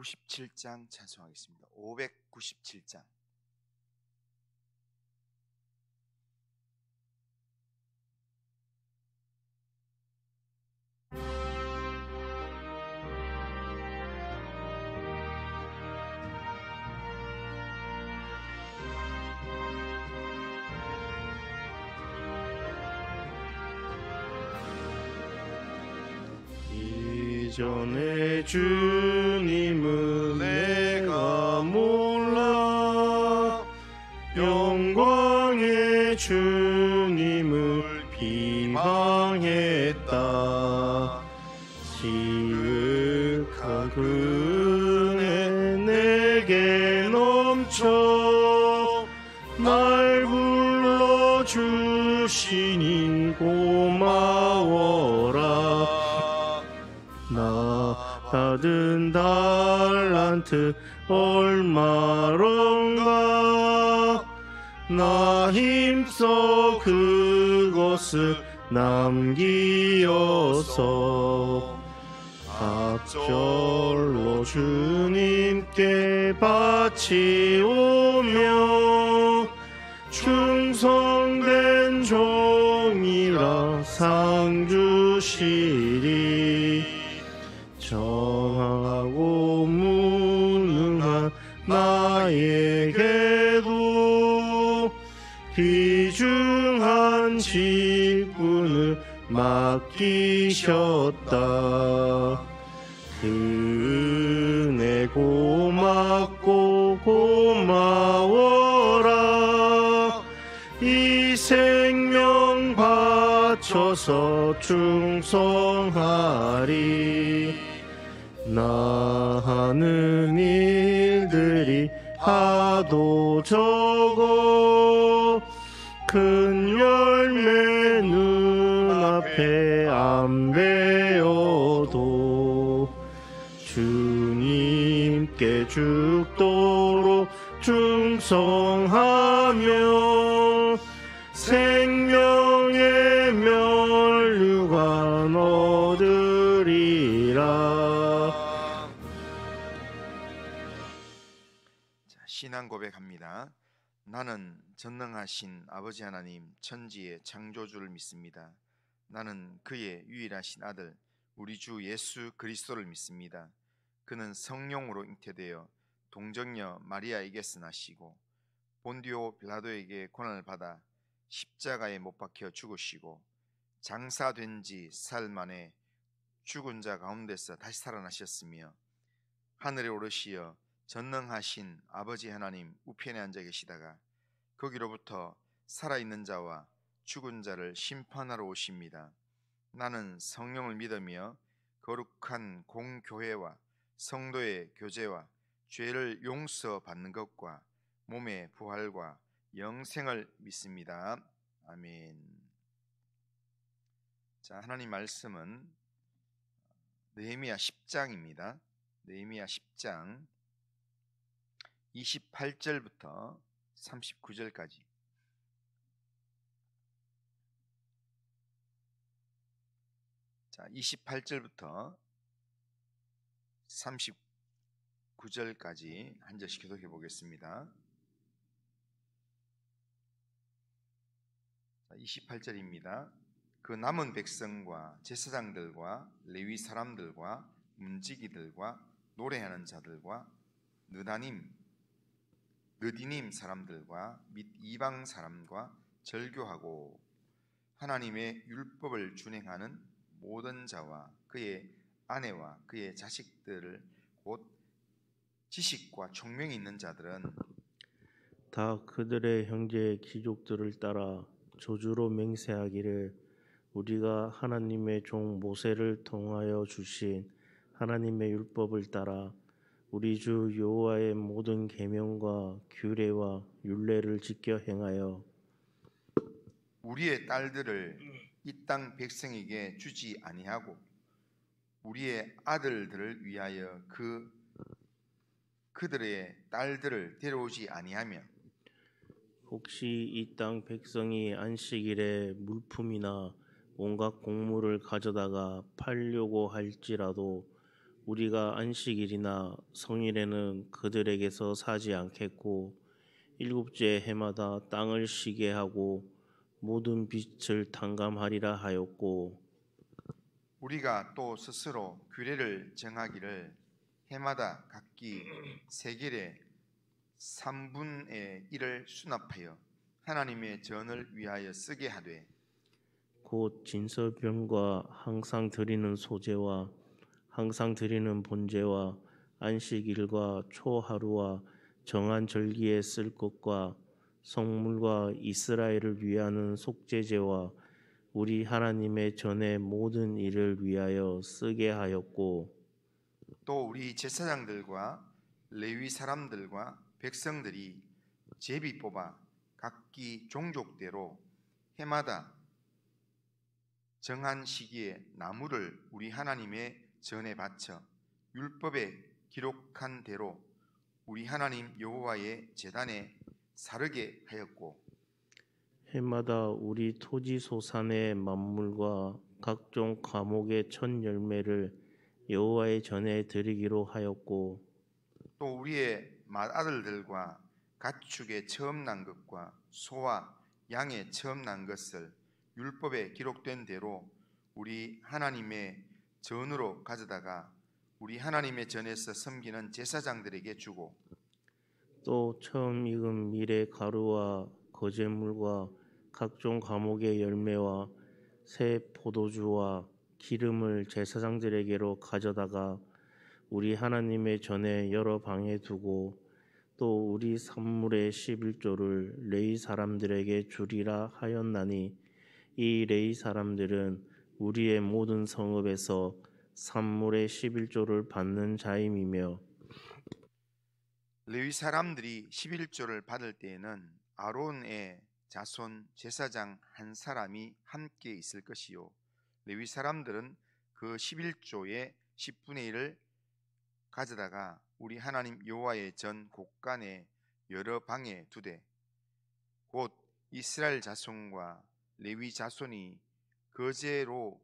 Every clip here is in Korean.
597장 찬송하겠습니다. 597장. 이전에 주님은 내가 몰라 영광의 주님을 비방했다. 지극한 그네 내게 넘쳐 날 불러주시니 고마워라. 나 받은 달란트 얼마런가. 나 힘써 그것을 남기어서 갑절로 주님께 바치오며 충성된 종이라 상 주시리. 정하고 무능한 나에게도 귀중한 직분을 맡기셨다. 그 은혜 고맙고 고마워라. 이 생명 바쳐서 충성하리. 나 하는 일들이 하도 적어 큰 열매 눈앞에 안 배어도 주님께 죽도록 충성하며 생명의 면류관 얻으리라. 신앙 고백합니다. 나는 전능하신 아버지 하나님 천지의 창조주를 믿습니다. 나는 그의 유일하신 아들 우리 주 예수 그리스도를 믿습니다. 그는 성령으로 잉태되어 동정녀 마리아에게서 나시고 본디오 빌라도에게 고난을 받아 십자가에 못 박혀 죽으시고 장사된 지 사흘 만에 죽은 자 가운데서 다시 살아나셨으며 하늘에 오르시어 전능하신 아버지 하나님 우편에 앉아 계시다가 거기로부터 살아있는 자와 죽은 자를 심판하러 오십니다. 나는 성령을 믿으며 거룩한 공교회와 성도의 교제와 죄를 용서받는 것과 몸의 부활과 영생을 믿습니다. 아멘. 자, 하나님 말씀은 느헤미야 10장입니다. 느헤미야 10장 28절부터 39절까지. 자, 28절부터 39절까지 한 절씩 교독해 보겠습니다. 28절입니다. 그 남은 백성과 제사장들과 레위 사람들과 문지기들과 노래하는 자들과 느디님 사람들과 및 이방 사람과 절교하고 하나님의 율법을 준행하는 모든 자와 그의 아내와 그의 자식들을 곧 지식과 총명이 있는 자들은 다 그들의 형제 귀족들을 따라 조주로 맹세하기를 우리가 하나님의 종 모세를 통하여 주신 하나님의 율법을 따라 우리 주 여호와의 모든 계명과 규례와 율례를 지켜 행하여 우리의 딸들을 이 땅 백성에게 주지 아니하고 우리의 아들들을 위하여 그들의 딸들을 데려오지 아니하며 혹시 이 땅 백성이 안식일에 물품이나 온갖 곡물을 가져다가 팔려고 할지라도 우리가 안식일이나 성일에는 그들에게서 사지 않겠고 일곱째 해마다 땅을 쉬게 하고 모든 빛을 탕감하리라 하였고 우리가 또 스스로 규례를 정하기를 해마다 각기 세겔의 3분의 1을 수납하여 하나님의 전을 위하여 쓰게 하되 곧 진설병과 항상 드리는 소제와 항상 드리는 번제와 안식일과 초하루와 정한 절기에 쓸 것과 성물과 이스라엘을 위하는 속죄제와 우리 하나님의 전의 모든 일을 위하여 쓰게 하였고 또 우리 제사장들과 레위 사람들과 백성들이 제비 뽑아 각기 종족대로 해마다 정한 시기에 나무를 우리 하나님의 전에 바쳐 율법에 기록한 대로 우리 하나님 여호와의 제단에 사르게 하였고 해마다 우리 토지 소산의 만물과 각종 과목의 첫 열매를 여호와의 전에 드리기로 하였고 또 우리의 맏아들들과 가축의 처음 난 것과 소와 양의 처음 난 것을 율법에 기록된 대로 우리 하나님의 전으로 가져다가 우리 하나님의 전에서 섬기는 제사장들에게 주고 또 처음 익은 밀의 가루와 거제물과 각종 과목의 열매와 새 포도주와 기름을 제사장들에게로 가져다가 우리 하나님의 전에 여러 방에 두고 또 우리 산물의 11조를 레위 사람들에게 주리라 하였나니 이 레위 사람들은 우리의 모든 성읍에서 산물의 11조를 받는 자임이며 레위 사람들이 11조를 받을 때에는 아론의 자손 제사장 한 사람이 함께 있을 것이요 레위 사람들은 그 11조의 10분의 1을 가져다가 우리 하나님 여호와의 전 곳간에 여러 방에 두되 곧 이스라엘 자손과 레위 자손이 거제로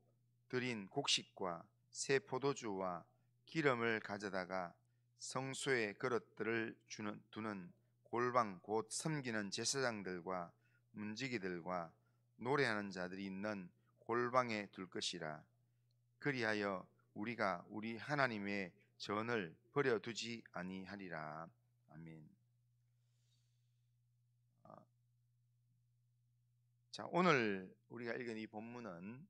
드린 곡식과 새 포도주와 기름을 가져다가 성소의 그릇들을 두는 골방 곧 섬기는 제사장들과 문지기들과 노래하는 자들이 있는 골방에 둘 것이라. 그리하여 우리가 우리 하나님의 전을 버려두지 아니하리라. 아멘. 자, 오늘 우리가 읽은 이 본문은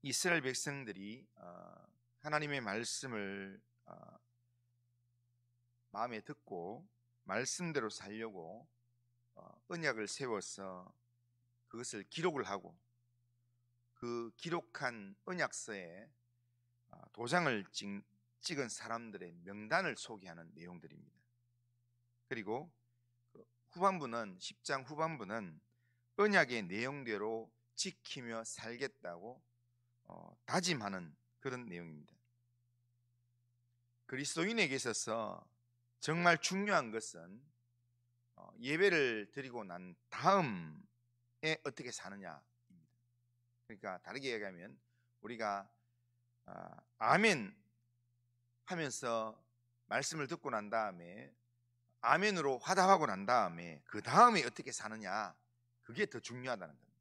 이스라엘 백성들이 하나님의 말씀을 마음에 듣고 말씀대로 살려고 언약을 세워서 그것을 기록을 하고 그 기록한 언약서에 도장을 찍은 사람들의 명단을 소개하는 내용들입니다. 그리고 후반부는 10장 후반부는 언약의 내용대로 지키며 살겠다고 다짐하는 그런 내용입니다. 그리스도인에게 있어서 정말 중요한 것은 예배를 드리고 난 다음에 어떻게 사느냐입니다. 그러니까 다르게 얘기하면 우리가 아멘 하면서 말씀을 듣고 난 다음에 아멘으로 화답하고 난 다음에 그 다음에 어떻게 사느냐, 그게 더 중요하다는 겁니다.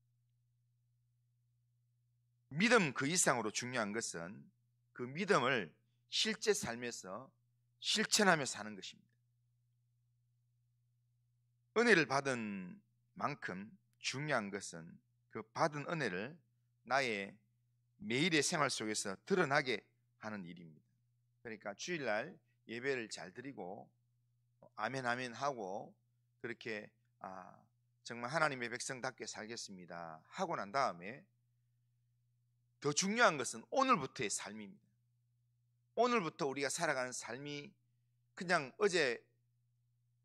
믿음 그 이상으로 중요한 것은 그 믿음을 실제 삶에서 실천하며 사는 것입니다. 은혜를 받은 만큼 중요한 것은 그 받은 은혜를 나의 매일의 생활 속에서 드러나게 하는 일입니다. 그러니까 주일날 예배를 잘 드리고 아멘 아멘 하고 그렇게 정말 하나님의 백성답게 살겠습니다 하고 난 다음에 더 중요한 것은 오늘부터의 삶입니다. 오늘부터 우리가 살아가는 삶이 그냥 어제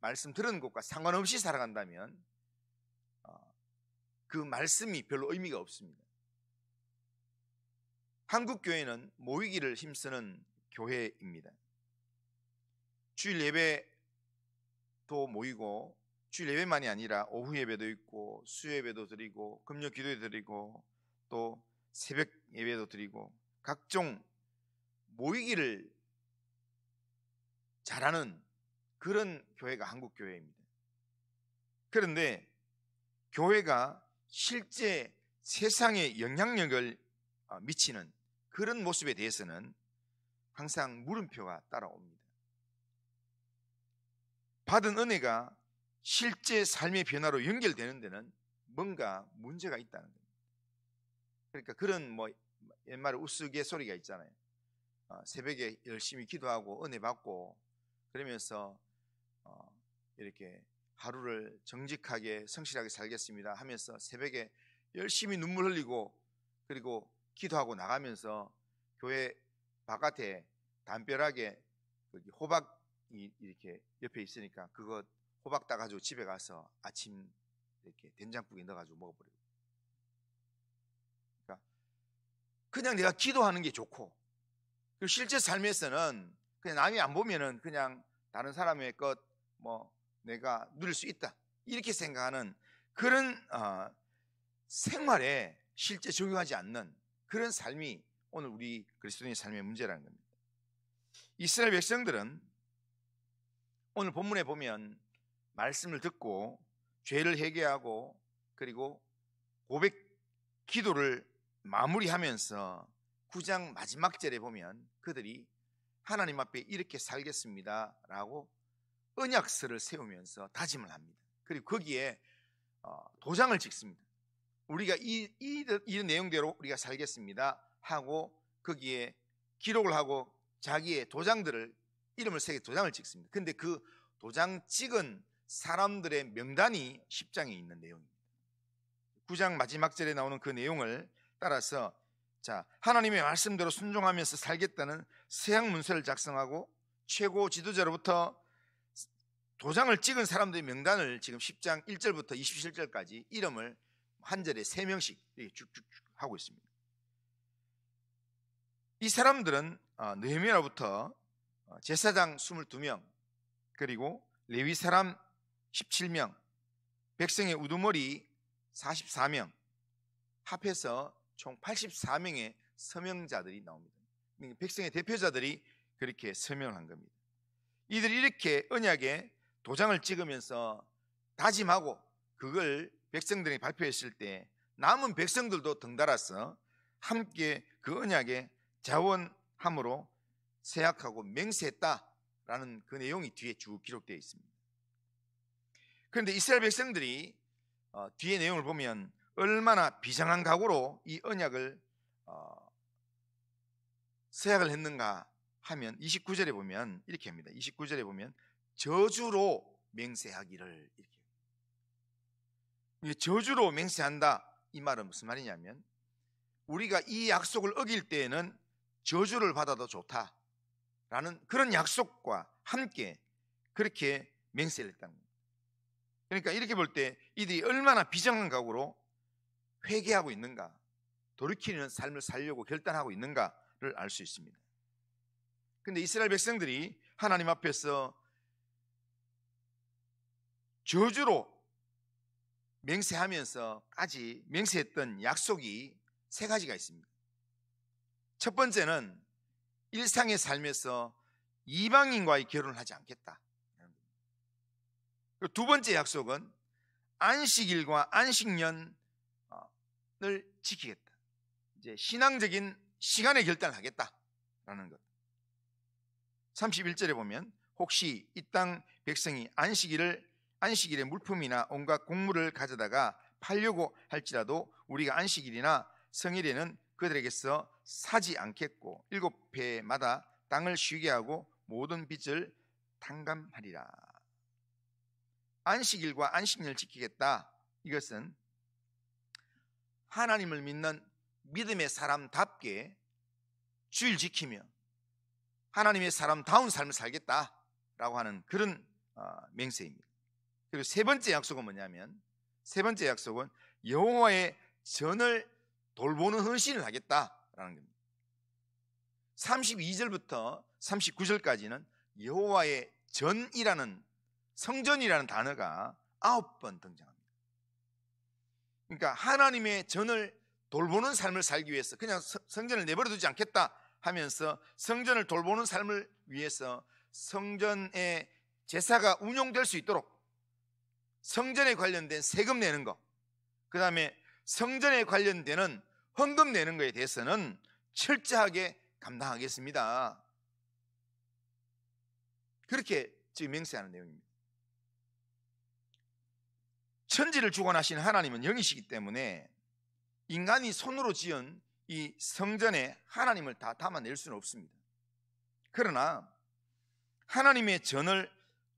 말씀 들은 것과 상관없이 살아간다면 그 말씀이 별로 의미가 없습니다. 한국 교회는 모이기를 힘쓰는 교회입니다. 주일 예배도 모이고 주일 예배만이 아니라 오후 예배도 있고 수요 예배도 드리고 금요 기도 드리고 또 새벽 예배도 드리고 각종 모이기를 잘하는 그런 교회가 한국 교회입니다. 그런데 교회가 실제 세상에 영향력을 미치는 그런 모습에 대해서는 항상 물음표가 따라옵니다. 받은 은혜가 실제 삶의 변화로 연결되는 데는 뭔가 문제가 있다는 겁니다. 그러니까 그런 옛말에 우스갯소리가 있잖아요. 새벽에 열심히 기도하고 은혜 받고 그러면서 이렇게 하루를 정직하게 성실하게 살겠습니다 하면서 새벽에 열심히 눈물 흘리고 그리고 기도하고 나가면서 교회 바깥에 담벼락에 호박이 이렇게 옆에 있으니까 그거 호박 따가지고 집에 가서 아침 이렇게 된장국에 넣어가지고 먹어버려요. 그러니까 그냥 내가 기도하는 게 좋고 실제 삶에서는 그냥 남이 안 보면은 그냥 다른 사람의 것 내가 누릴 수 있다 이렇게 생각하는 그런 생활에 실제 적용하지 않는 그런 삶이 오늘 우리 그리스도인의 삶의 문제라는 겁니다. 이스라엘 백성들은 오늘 본문에 보면 말씀을 듣고 죄를 회개하고 그리고 고백 기도를 마무리하면서 9장 마지막 절에 보면 그들이 하나님 앞에 이렇게 살겠습니다 라고 언약서를 세우면서 다짐을 합니다. 그리고 거기에 도장을 찍습니다. 우리가 이런 내용대로 우리가 살겠습니다 하고 거기에 기록을 하고 자기의 도장들을 이름을 새겨 도장을 찍습니다. 근데 그 도장 찍은 사람들의 명단이 10장에 있는 내용입니다. 9장 마지막 절에 나오는 그 내용을 따라서 하나님의 말씀대로 순종하면서 살겠다는 서약 문서를 작성하고 최고 지도자로부터 도장을 찍은 사람들의 명단을 지금 10장 1절부터 27절까지 이름을 한 절에 3명씩 이렇게 쭉쭉쭉 하고 있습니다. 이 사람들은 느헤미야로부터 제사장 22명 그리고 레위 사람 17명 백성의 우두머리 44명 합해서 총 84명의 서명자들이 나옵니다. 백성의 대표자들이 그렇게 서명을 한 겁니다. 이들이 이렇게 언약에 도장을 찍으면서 다짐하고 그걸 백성들이 발표했을 때 남은 백성들도 덩달아서 함께 그 언약에 자원함으로 세약하고 맹세했다라는 그 내용이 뒤에 쭉 기록되어 있습니다. 그런데 이스라엘 백성들이 뒤에 내용을 보면 얼마나 비장한 각오로 이 언약을 서약을 했는가 하면 29절에 보면 이렇게 합니다. 29절에 보면 저주로 맹세하기를 이렇게. 저주로 맹세한다 이 말은 무슨 말이냐면 우리가 이 약속을 어길 때에는 저주를 받아도 좋다라는 그런 약속과 함께 그렇게 맹세를 했다는 겁니다. 그러니까 이렇게 볼 때 이들이 얼마나 비장한 각오로 회개하고 있는가, 돌이키는 삶을 살려고 결단하고 있는가를 알 수 있습니다. 그런데 이스라엘 백성들이 하나님 앞에서 저주로 맹세하면서까지 맹세했던 약속이 3가지가 있습니다. 첫 번째는 일상의 삶에서 이방인과의 결혼을 하지 않겠다. 두 번째 약속은 안식일과 안식년을 지키겠다. 이제 신앙적인 시간의 결단을 하겠다라는 것. 31절에 보면 혹시 이 땅 백성이 안식일에 물품이나 온갖 곡물을 가져다가 팔려고 할지라도 우리가 안식일이나 성일에는 그들에게서 사지 않겠고 7회마다 땅을 쉬게 하고 모든 빚을 탕감하리라. 안식일과 안식년을 지키겠다. 이것은 하나님을 믿는 믿음의 사람답게 주일 지키며 하나님의 사람다운 삶을 살겠다라고 하는 그런 맹세입니다. 그리고 세 번째 약속은 뭐냐면 세 번째 약속은 여호와의 전을 돌보는 헌신을 하겠다라는 겁니다. 32절부터 39절까지는 여호와의 전이라는 성전이라는 단어가 9번 등장합니다. 그러니까 하나님의 전을 돌보는 삶을 살기 위해서 그냥 성전을 내버려 두지 않겠다 하면서 성전을 돌보는 삶을 위해서 성전의 제사가 운용될 수 있도록 성전에 관련된 세금 내는 거, 그 다음에 성전에 관련되는 헌금 내는 거에 대해서는 철저하게 감당하겠습니다. 그렇게 지금 맹세하는 내용입니다. 천지를 주관하신 하나님은 영이시기 때문에 인간이 손으로 지은 이 성전에 하나님을 다 담아낼 수는 없습니다. 그러나 하나님의 전을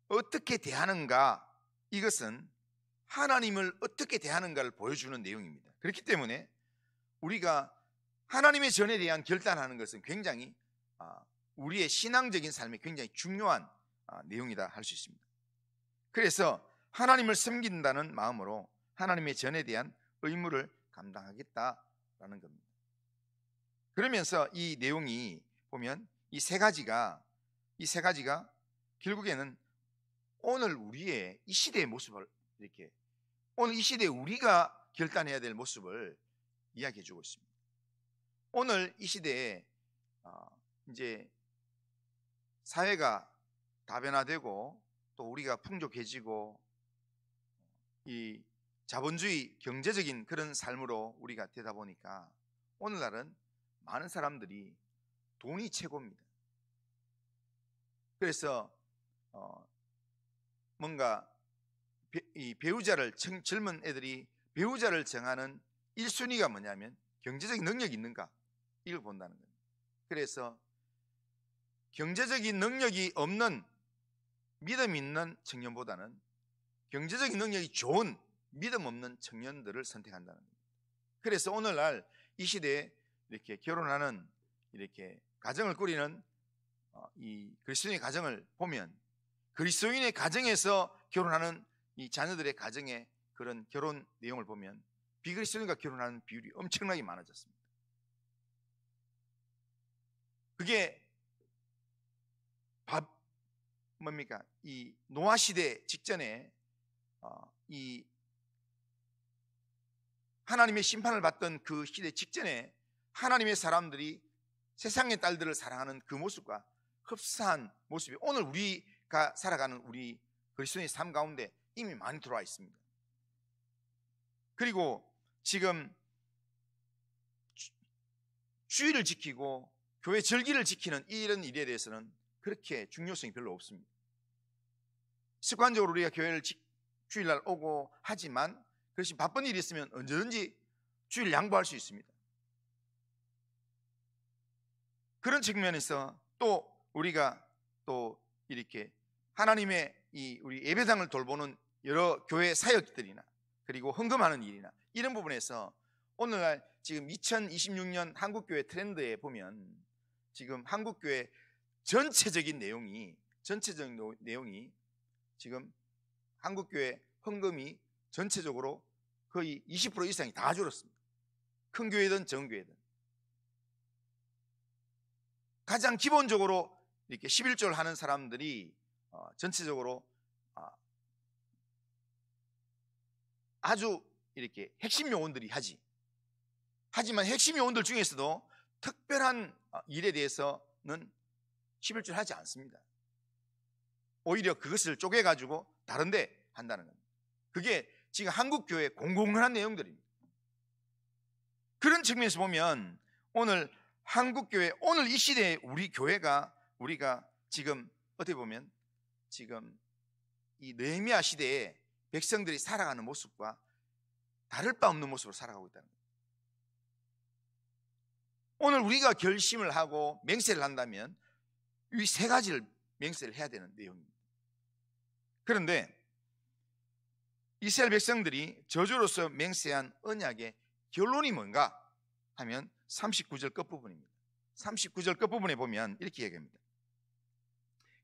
어떻게 대하는가, 이것은 하나님을 어떻게 대하는가를 보여주는 내용입니다. 그렇기 때문에 우리가 하나님의 전에 대한 결단하는 것은 굉장히 우리의 신앙적인 삶에 굉장히 중요한 내용이다 할 수 있습니다. 그래서 하나님을 섬긴다는 마음으로 하나님의 전에 대한 의무를 감당하겠다라는 겁니다. 그러면서 이 내용이 보면 이 세 가지가 결국에는 오늘 우리의 이 시대의 모습을 이렇게, 오늘 이 시대에 우리가 결단해야 될 모습을 이야기해 주고 있습니다. 오늘 이 시대에 이제 사회가 다변화되고 또 우리가 풍족해지고 이 자본주의 경제적인 그런 삶으로 우리가 되다 보니까 오늘날은 많은 사람들이 돈이 최고입니다. 그래서 뭔가 이 배우자를, 젊은 애들이 배우자를 정하는 1순위가 뭐냐면 경제적인 능력이 있는가, 이걸 본다는 거예요. 그래서 경제적인 능력이 없는 믿음 있는 청년보다는 경제적인 능력이 좋은 믿음 없는 청년들을 선택한다는 겁니다. 그래서 오늘날 이 시대에 이렇게 결혼하는, 이렇게 가정을 꾸리는 이 그리스도인의 가정을 보면, 그리스도인의 가정에서 결혼하는 이 자녀들의 가정의 그런 결혼 내용을 보면 비그리스도인과 결혼하는 비율이 엄청나게 많아졌습니다. 그게 뭡니까? 이 노아 시대 직전에 이 하나님의 심판을 받던 그 시대 직전에 하나님의 사람들이 세상의 딸들을 사랑하는 그 모습과 흡사한 모습이 오늘 우리가 살아가는 우리 그리스도인의 삶 가운데 이미 많이 들어와 있습니다. 그리고 지금 주일을 지키고 교회 절기를 지키는 이런 일에 대해서는 그렇게 중요성이 별로 없습니다. 습관적으로 우리가 교회를 주일날 오고 하지만, 그것이 바쁜 일이 있으면 언제든지 주일 양보할 수 있습니다. 그런 측면에서 또 우리가 또 이렇게 하나님의 이 우리 예배당을 돌보는 여러 교회 사역들이나 그리고 헌금하는 일이나 이런 부분에서 오늘날 지금 2026년 한국교회 트렌드에 보면 지금 한국교회 전체적인 내용이 지금 한국교회 헌금이 전체적으로 거의 20% 이상이 다 줄었습니다. 큰 교회든 정교회든. 가장 기본적으로 이렇게 11조를 하는 사람들이 전체적으로 아주 이렇게 핵심 요원들이 하지만 핵심 요원들 중에서도 특별한 일에 대해서는 11조를 하지 않습니다. 오히려 그것을 쪼개가지고 다른 데 한다는 겁니다. 그게 지금 한국교회 공공한 내용들입니다. 그런 측면에서 보면 오늘 한국교회, 오늘 이 시대에 우리가 지금 어떻게 보면 지금 이 느헤미야 시대에 백성들이 살아가는 모습과 다를 바 없는 모습으로 살아가고 있다는 겁니다. 오늘 우리가 결심을 하고 맹세를 한다면 이 세 가지를 맹세를 해야 되는 내용입니다. 그런데 이스라엘 백성들이 저주로서 맹세한 언약의 결론이 뭔가 하면 39절 끝부분입니다. 39절 끝부분에 보면 이렇게 얘기합니다.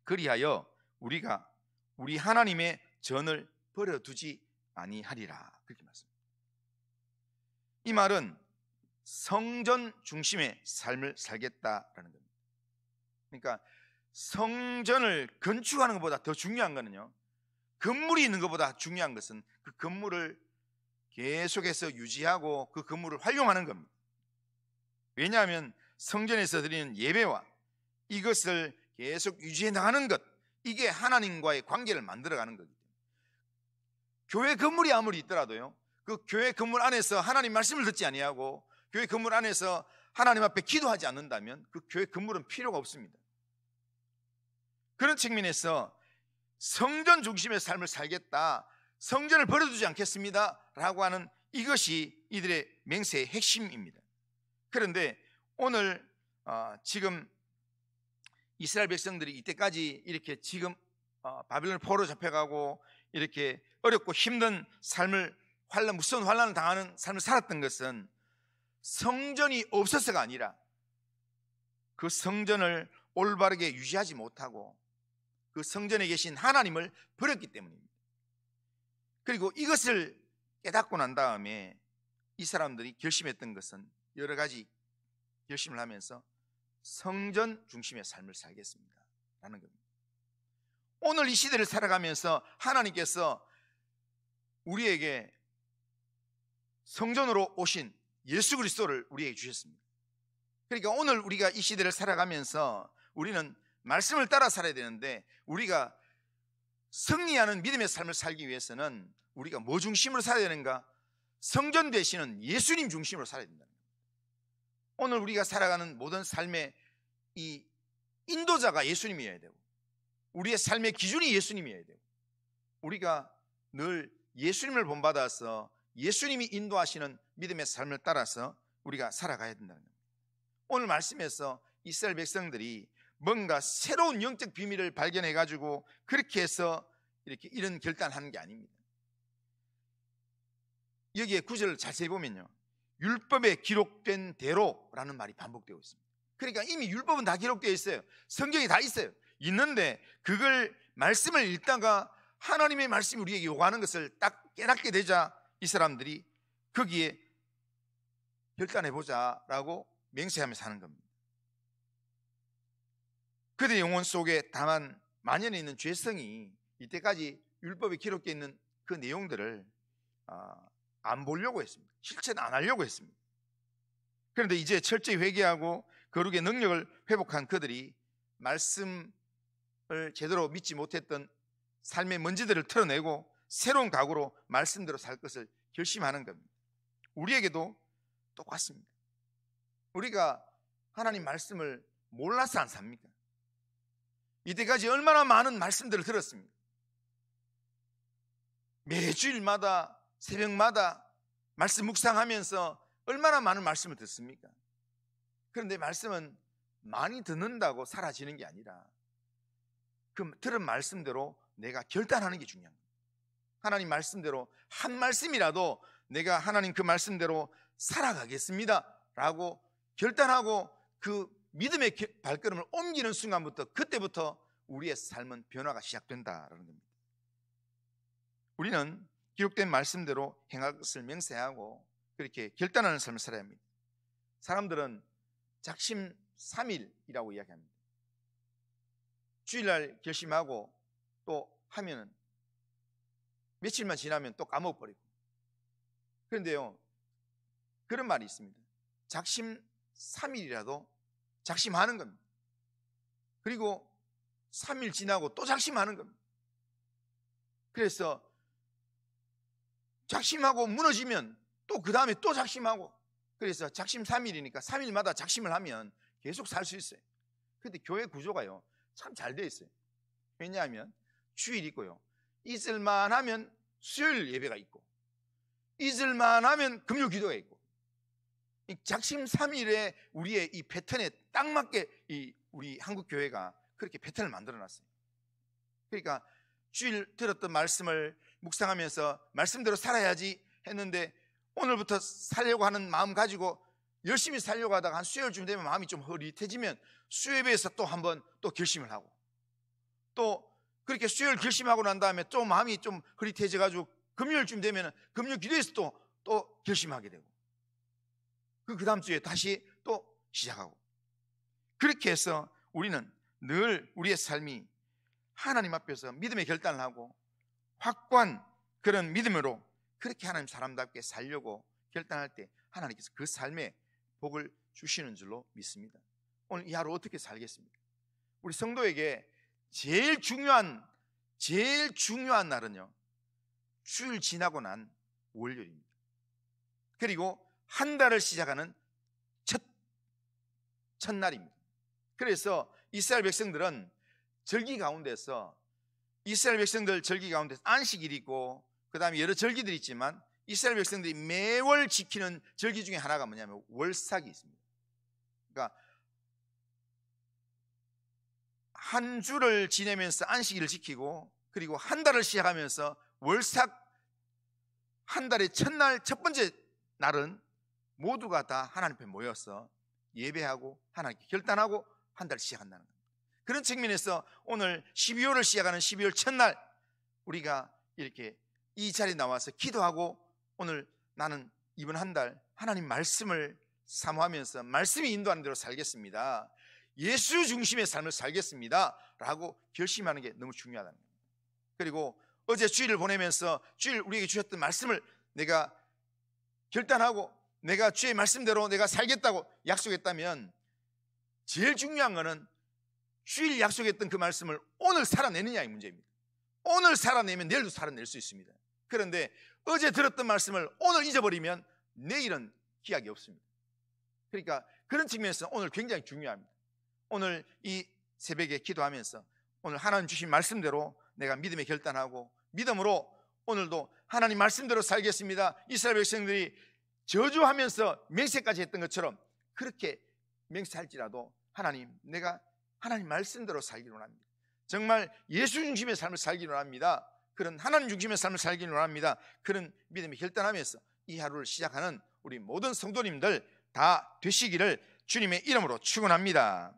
그리하여 우리가 우리 하나님의 전을 버려두지 아니하리라, 그렇게 말씀합니다. 이 말은 성전 중심의 삶을 살겠다라는 겁니다. 그러니까 성전을 건축하는 것보다 더 중요한 것은요, 건물이 있는 것보다 중요한 것은 그 건물을 계속해서 유지하고 그 건물을 활용하는 겁니다. 왜냐하면 성전에서 드리는 예배와 이것을 계속 유지해 나가는 것, 이게 하나님과의 관계를 만들어가는 거기 때문에 교회 건물이 아무리 있더라도요, 그 교회 건물 안에서 하나님 말씀을 듣지 아니하고 교회 건물 안에서 하나님 앞에 기도하지 않는다면 그 교회 건물은 필요가 없습니다. 그런 측면에서 성전 중심의 삶을 살겠다, 성전을 버려두지 않겠습니다 라고 하는 이것이 이들의 맹세의 핵심입니다. 그런데 오늘 지금 이스라엘 백성들이 이때까지 이렇게 지금 바빌론 포로 잡혀가고 이렇게 어렵고 힘든 삶을, 무서운 환난을 당하는 삶을 살았던 것은 성전이 없어서가 아니라 그 성전을 올바르게 유지하지 못하고 그 성전에 계신 하나님을 버렸기 때문입니다. 그리고 이것을 깨닫고 난 다음에 이 사람들이 결심했던 것은 여러 가지 결심을 하면서 성전 중심의 삶을 살겠습니다 라는 겁니다. 오늘 이 시대를 살아가면서 하나님께서 우리에게 성전으로 오신 예수 그리스도를 우리에게 주셨습니다. 그러니까 오늘 우리가 이 시대를 살아가면서 우리는 말씀을 따라 살아야 되는데, 우리가 승리하는 믿음의 삶을 살기 위해서는 우리가 뭐 중심으로 살아야 되는가? 성전 되시는 예수님 중심으로 살아야 된다. 오늘 우리가 살아가는 모든 삶의 이 인도자가 예수님이어야 되고, 우리의 삶의 기준이 예수님이어야 되고, 우리가 늘 예수님을 본받아서 예수님이 인도하시는 믿음의 삶을 따라서 우리가 살아가야 된다는 겁니다. 오늘 말씀에서 이스라엘 백성들이 뭔가 새로운 영적 비밀을 발견해 가지고 그렇게 해서 이렇게 이런 결단을 하는 게 아닙니다. 여기에 구절을 자세히 보면요, 율법에 기록된 대로라는 말이 반복되고 있습니다. 그러니까 이미 율법은 다 기록되어 있어요. 성경이 다 있어요. 있는데 그걸 말씀을 읽다가 하나님의 말씀이 우리에게 요구하는 것을 딱 깨닫게 되자 이 사람들이 거기에 결단해보자 라고 맹세하면서 사는 겁니다. 그들의 영혼 속에 다만 만연해 있는 죄성이 이때까지 율법에 기록되어 있는 그 내용들을 안 보려고 했습니다. 실천 안 하려고 했습니다. 그런데 이제 철저히 회개하고 거룩의 능력을 회복한 그들이 말씀을 제대로 믿지 못했던 삶의 먼지들을 털어내고 새로운 각오로 말씀대로 살 것을 결심하는 겁니다. 우리에게도 똑같습니다. 우리가 하나님 말씀을 몰라서 안 삽니까? 이때까지 얼마나 많은 말씀들을 들었습니다. 매주일마다 새벽마다 말씀 묵상하면서 얼마나 많은 말씀을 듣습니까? 그런데 말씀은 많이 듣는다고 사라지는 게 아니라 그 들은 말씀대로 내가 결단하는 게 중요한 거예요. 하나님 말씀대로 한 말씀이라도 내가 하나님 그 말씀대로 살아가겠습니다 라고 결단하고 그 믿음의 발걸음을 옮기는 순간부터, 그때부터 우리의 삶은 변화가 시작된다라는 겁니다. 우리는 기록된 말씀대로 행할 것을 맹세하고 그렇게 결단하는 삶을 살아야 합니다. 사람들은 작심삼일이라고 이야기합니다. 주일날 결심하고 또 하면은 며칠만 지나면 또 까먹어버리고. 그런데요, 그런 말이 있습니다. 작심삼일이라도 작심하는 겁니다. 그리고 3일 지나고 또 작심하는 겁니다. 그래서 작심하고 무너지면 또 그 다음에 또 작심하고, 그래서 작심 3일이니까 3일마다 작심을 하면 계속 살 수 있어요. 그런데 교회 구조가요 참 잘 되어 있어요. 왜냐하면 주일이 있고요, 잊을만 하면 수요일 예배가 있고, 잊을만 하면 금요 기도가 있고, 이 작심 3일에 우리의 이 패턴에 딱 맞게 우리 한국 교회가 그렇게 패턴을 만들어 놨어요. 그러니까 주일 들었던 말씀을 묵상하면서 말씀대로 살아야지 했는데, 오늘부터 살려고 하는 마음 가지고 열심히 살려고 하다가 한 수요일쯤 되면 마음이 좀 흐릿해지면 수요일에서 또 한번 또 결심을 하고, 또 그렇게 수요일 결심하고 난 다음에 또 마음이 좀 흐릿해져 가지고 금요일쯤 되면 금요 기도에서 또 결심하게 되고, 그 다음 주에 다시 또 시작하고, 그렇게 해서 우리는 늘 우리의 삶이 하나님 앞에서 믿음의 결단을 하고 확고한 그런 믿음으로 그렇게 하나님 사람답게 살려고 결단할 때 하나님께서 그 삶에 복을 주시는 줄로 믿습니다. 오늘 이 하루 어떻게 살겠습니까? 우리 성도에게 제일 중요한 날은요, 주일 지나고 난 월요일입니다. 그리고 한 달을 시작하는 첫날입니다. 그래서 이스라엘 백성들은 절기 가운데서 안식일이 있고 그 다음에 여러 절기들이 있지만 이스라엘 백성들이 매월 지키는 절기 중에 하나가 뭐냐면 월삭이 있습니다. 그러니까 한 주를 지내면서 안식일을 지키고 그리고 한 달을 시작하면서 월삭 한 달의 첫날 첫 번째 날은 모두가 다 하나님 앞에 모여서 예배하고 하나님께 결단하고 한 달을 시작한다는 겁니다. 그런 측면에서 오늘 12월을 시작하는 12월 첫날 우리가 이렇게 이 자리에 나와서 기도하고 오늘 나는 이번 한 달 하나님 말씀을 사모하면서 말씀이 인도하는 대로 살겠습니다, 예수 중심의 삶을 살겠습니다 라고 결심하는 게 너무 중요하다는 겁니다. 그리고 어제 주일을 보내면서 주일 우리에게 주셨던 말씀을 내가 결단하고 내가 주의 말씀대로 내가 살겠다고 약속했다면 제일 중요한 거는 주일 약속했던 그 말씀을 오늘 살아내느냐의 문제입니다. 오늘 살아내면 내일도 살아낼 수 있습니다. 그런데 어제 들었던 말씀을 오늘 잊어버리면 내일은 기약이 없습니다. 그러니까 그런 측면에서 오늘 굉장히 중요합니다. 오늘 이 새벽에 기도하면서 오늘 하나님 주신 말씀대로 내가 믿음에 결단하고 믿음으로 오늘도 하나님 말씀대로 살겠습니다. 이스라엘 백성들이 저주하면서 맹세까지 했던 것처럼 그렇게 맹세할지라도 하나님, 내가 하나님 말씀대로 살기를 원합니다. 정말 예수 중심의 삶을 살기를 원합니다. 그런 하나님 중심의 삶을 살기를 원합니다. 그런 믿음에 결단하면서 이 하루를 시작하는 우리 모든 성도님들 다 되시기를 주님의 이름으로 축원합니다.